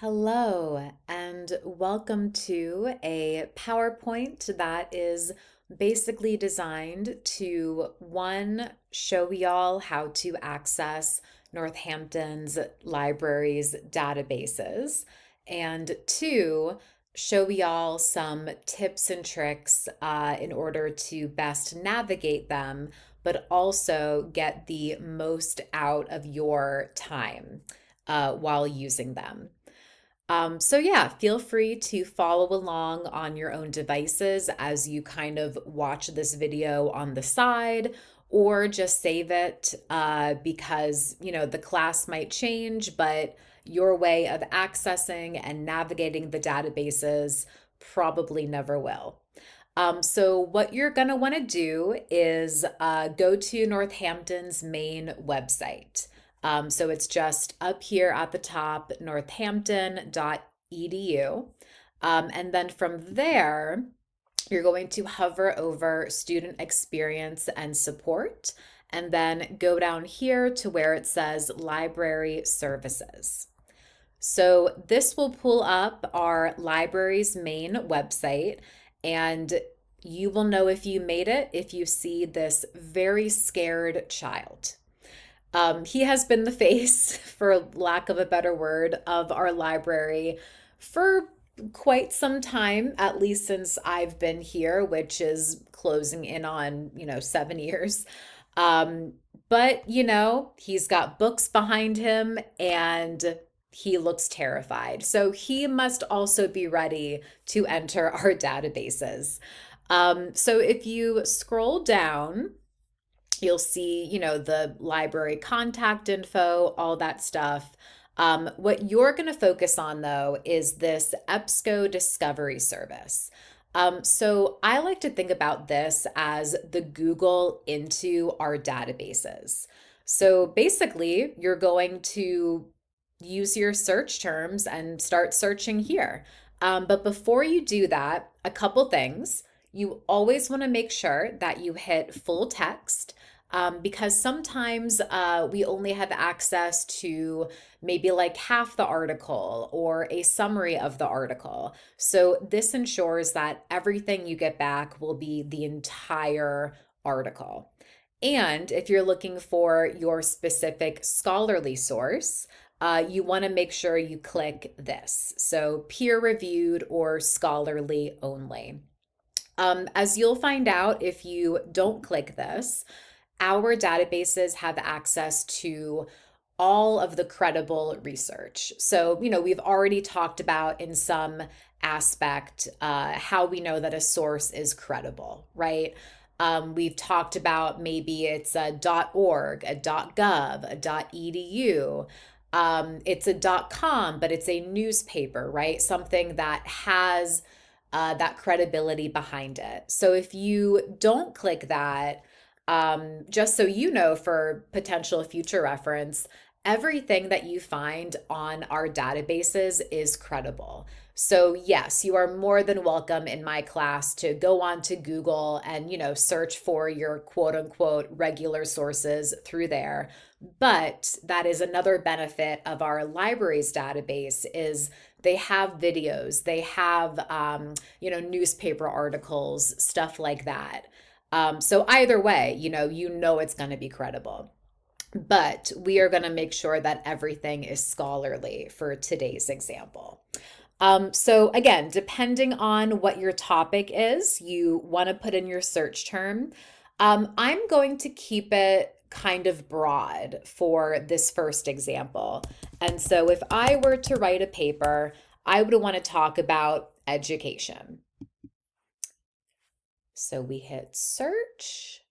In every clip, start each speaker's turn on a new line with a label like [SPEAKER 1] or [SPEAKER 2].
[SPEAKER 1] Hello, and welcome to a PowerPoint that is basically designed to one, show y'all how to access Northampton's library's databases, and two, show y'all some tips and tricks in order to best navigate them, but also get the most out of your time while using them. So yeah, feel free to follow along on your own devices as you kind of watch this video on the side, or just save it because, the class might change, but your way of accessing and navigating the databases probably never will. So what you're going to want to do is go to Northampton's main website. So it's just up here at the top, northampton.edu. And then from there, you're going to hover over student experience and support, and then go down here to where it says library services. So this will pull up our library's main website, and you will know if you made it if you see this very scared child. He has been the face, for lack of a better word, of our library for quite some time, at least since I've been here, which is closing in on, 7 years. Um, but, he's got books behind him and he looks terrified. So he must also be ready to enter our databases. So if you scroll down, you'll see, the library contact info, all that stuff. What you're going to focus on, though, is this EBSCO Discovery Service. So I like to think about this as the Google into our databases. So basically, you're going to use your search terms and start searching here. But before you do that, a couple things. You always want to make sure that you hit full text. Because sometimes we only have access to maybe like half the article or a summary of the article. So this ensures that everything you get back will be the entire article. And if you're looking for your specific scholarly source, you want to make sure you click this. So peer reviewed or scholarly only. As you'll find out if you don't click this, our databases have access to all of the credible research. So, we've already talked about in some aspect how we know that a source is credible, right? We've talked about maybe it's a .org, a .gov, a .edu. It's a .com, but it's a newspaper, right? Something that has that credibility behind it. So if you don't click that, just so you know, for potential future reference, everything that you find on our databases is credible. So yes, you are more than welcome in my class to go on to Google and, search for your quote unquote regular sources through there. But that is another benefit of our library's database is they have videos, they have, newspaper articles, stuff like that. So either way, it's going to be credible. But we are going to make sure that everything is scholarly for today's example. So again, depending on what your topic is, you want to put in your search term. I'm going to keep it kind of broad for this first example. And so if I were to write a paper, I would want to talk about education. So we hit search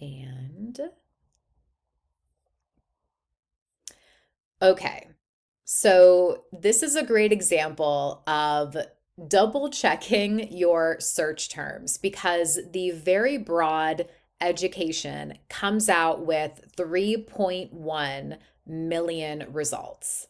[SPEAKER 1] and okay. So this is a great example of double checking your search terms because the very broad education comes out with 3.1 million results.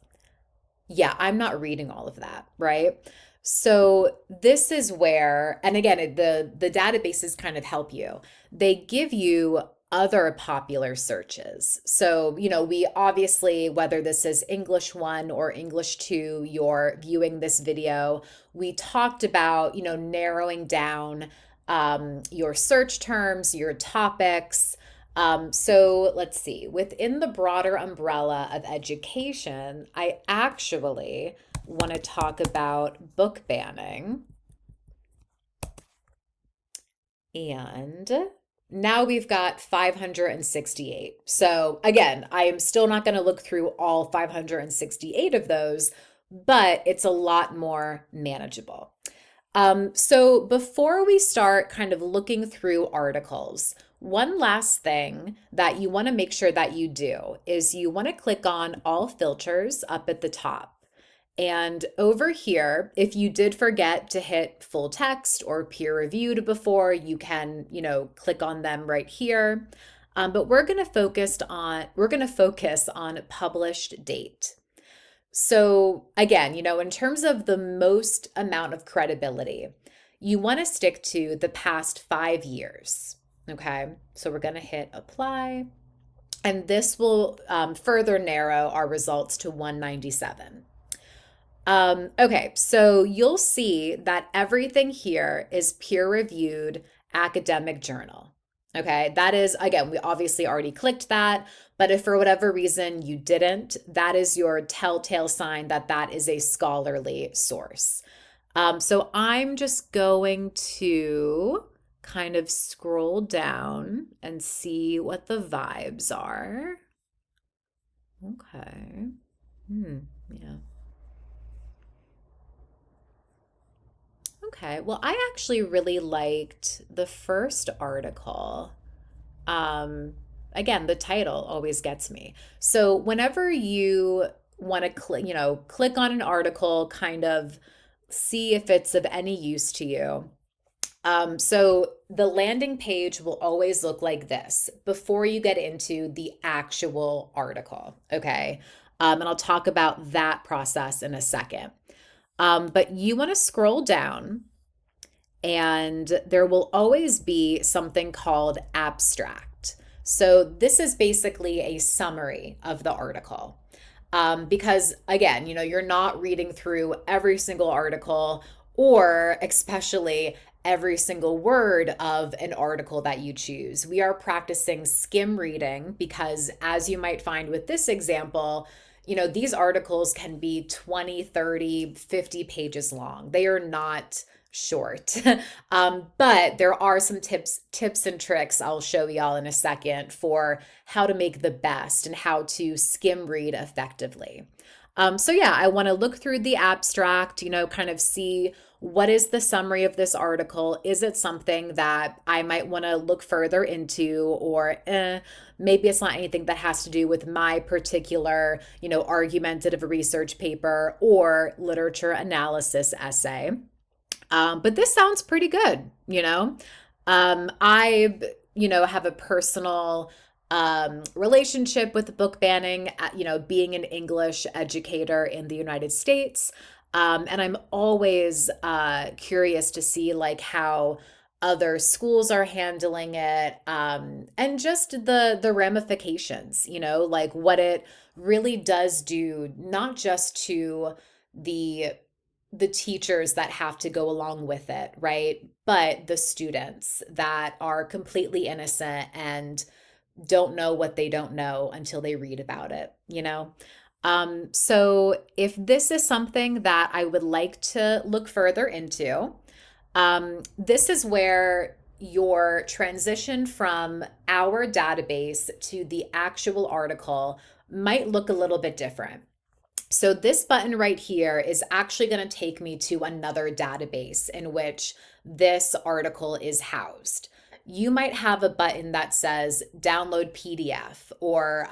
[SPEAKER 1] Yeah, I'm not reading all of that, right? So this is where, and again, the databases kind of help you. They give you other popular searches. So, we obviously, whether this is English 1 or English 2, you're viewing this video, we talked about, narrowing down your search terms, your topics. So let's see, within the broader umbrella of education, I actually want to talk about book banning. And now we've got 568. So again, I am still not going to look through all 568 of those, but it's a lot more manageable. So before we start kind of looking through articles, one last thing that you want to make sure that you do is you want to click on all filters up at the top. And over here, if you did forget to hit full text or peer reviewed before, you can, click on them right here. But we're going to focus on published date. So again, in terms of the most amount of credibility, you want to stick to the past 5 years. Okay, so we're going to hit apply, and this will further narrow our results to 197. Okay, so you'll see that everything here is peer-reviewed academic journal. Okay, that is, again, we obviously already clicked that, but if for whatever reason you didn't, that is your telltale sign that that is a scholarly source. So I'm just going to kind of scroll down and see what the vibes are. Okay. Yeah. Okay, well, I actually really liked the first article. Again, the title always gets me. So whenever you want to click on an article, kind of see if it's of any use to you. So the landing page will always look like this before you get into the actual article, okay? And I'll talk about that process in a second. But you want to scroll down, and there will always be something called abstract. So this is basically a summary of the article. Because again, you're not reading through every single article, or especially every single word of an article that you choose. We are practicing skim reading because, as you might find with this example, these articles can be 20, 30, 50 pages long. They are not short. But there are some tips and tricks I'll show y'all in a second for how to make the best and how to skim read effectively. So yeah, I want to look through the abstract, kind of see what is the summary of this article. Is it something that I might want to look further into, or maybe it's not anything that has to do with my particular, argumentative research paper or literature analysis essay. But this sounds pretty good, I, have a personal relationship with book banning, being an English educator in the United States. And I'm always curious to see like how other schools are handling it, and just the ramifications, like what it really does do, not just to the teachers that have to go along with it, right? But the students that are completely innocent and don't know what they don't know until they read about it. So if this is something that I would like to look further into, this is where your transition from our database to the actual article might look a little bit different. So this button right here is actually going to take me to another database in which this article is housed. You might have a button that says download PDF, or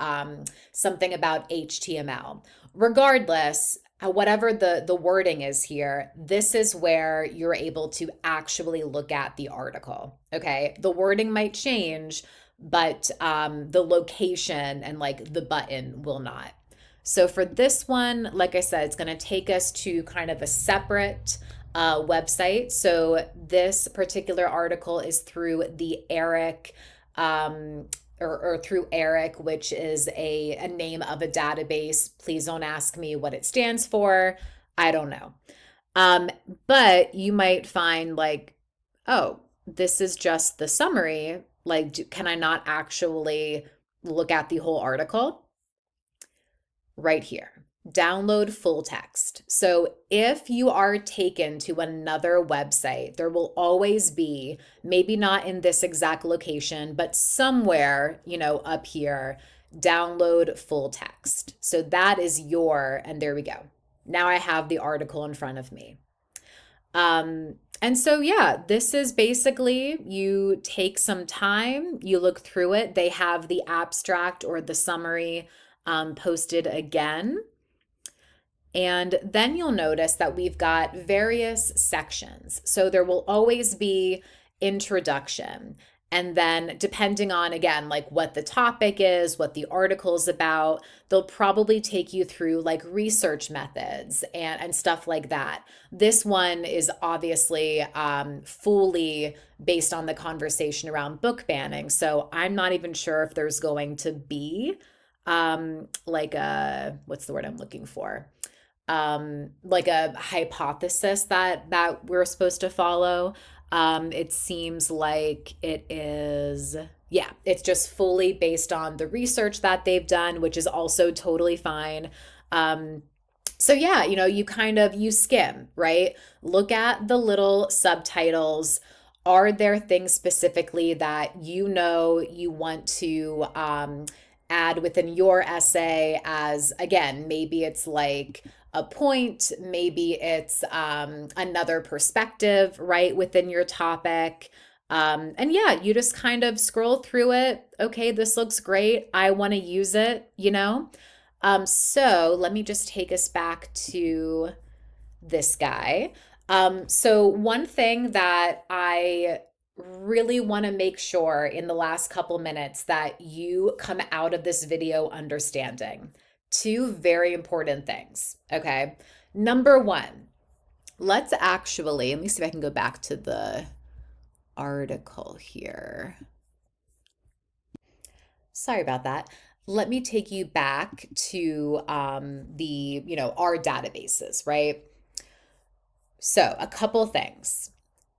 [SPEAKER 1] something about HTML. Regardless, whatever the wording is here, this is where you're able to actually look at the article. Okay, the wording might change, but the location and like the button will not. So for this one, like I said, it's going to take us to kind of a separate website. So this particular article is through the ERIC, or through ERIC, which is a name of a database. Please don't ask me what it stands for. I don't know. Um, but you might find like, oh, this is just the summary. Like, can I not actually look at the whole article? Right here. Download full text. So if you are taken to another website, there will always be, maybe not in this exact location, but somewhere, up here, download full text. So that is and there we go. Now I have the article in front of me. And so, yeah, this is basically you take some time, you look through it. They have the abstract or the summary posted again. And then you'll notice that we've got various sections. So there will always be introduction. And then depending on, again, like what the topic is, what the article is about, they'll probably take you through like research methods and stuff like that. This one is obviously fully based on the conversation around book banning. So I'm not even sure if there's going to be like what's the word I'm looking for? Like a hypothesis that we're supposed to follow. It seems like it is, yeah, it's just fully based on the research that they've done, which is also totally fine. So yeah, you skim, right? Look at the little subtitles. Are there things specifically that you want to add within your essay as, again, maybe it's like a point, maybe it's another perspective, right, within your topic. And yeah, you just kind of scroll through it. Okay, this looks great. I want to use it, So let me just take us back to this guy. So one thing that I really want to make sure in the last couple minutes that you come out of this video understanding two very important things. Okay. Number one, let me see if I can go back to the article here. Sorry about that. Let me take you back to our databases, right? So a couple things.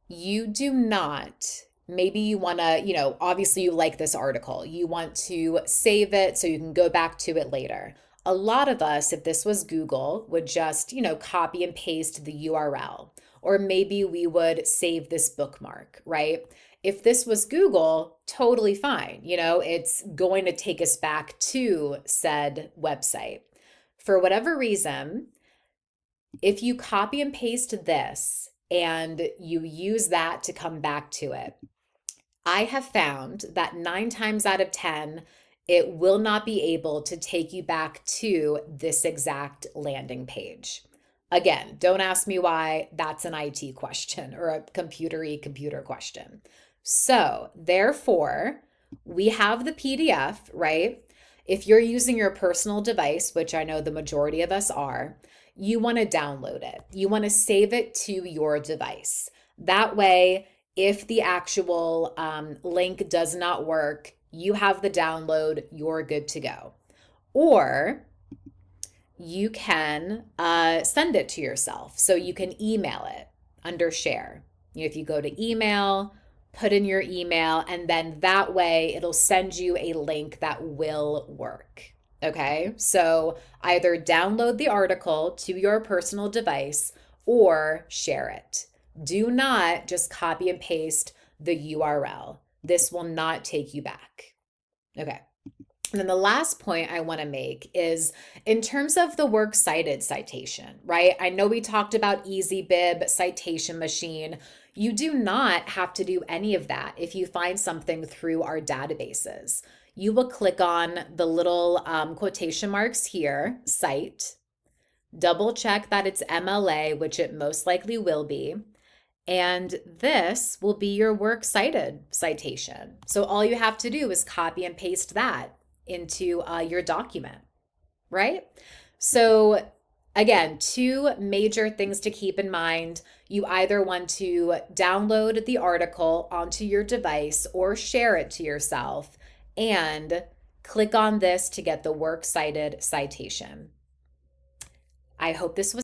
[SPEAKER 1] You do not, maybe you want to, obviously you like this article. You want to save it so you can go back to it later. A lot of us, if this was Google, would just, copy and paste the URL. Or maybe we would save this bookmark, right? If this was Google, totally fine. It's going to take us back to said website. For whatever reason, if you copy and paste this and you use that to come back to it, I have found that 9 times out of 10, it will not be able to take you back to this exact landing page. Again, don't ask me why. That's an IT question or a computer question. So therefore, we have the PDF, right? If you're using your personal device, which I know the majority of us are, you want to download it. You want to save it to your device. That way, if the actual link does not work, you have the download, you're good to go. Or you can send it to yourself. So you can email it under share. If you go to email, put in your email, and then that way it'll send you a link that will work. Okay, so either download the article to your personal device or share it. Do not just copy and paste the URL. This will not take you back. Okay. And then the last point I want to make is in terms of the works cited citation, right? I know we talked about EasyBib, Citation Machine. You do not have to do any of that if you find something through our databases. You will click on the little quotation marks here, cite, double check that it's MLA, which it most likely will be. And this will be your works cited citation. So all you have to do is copy and paste that into your document, right? So again, two major things to keep in mind. You either want to download the article onto your device or share it to yourself. and click on this to get the works cited citation. I hope this was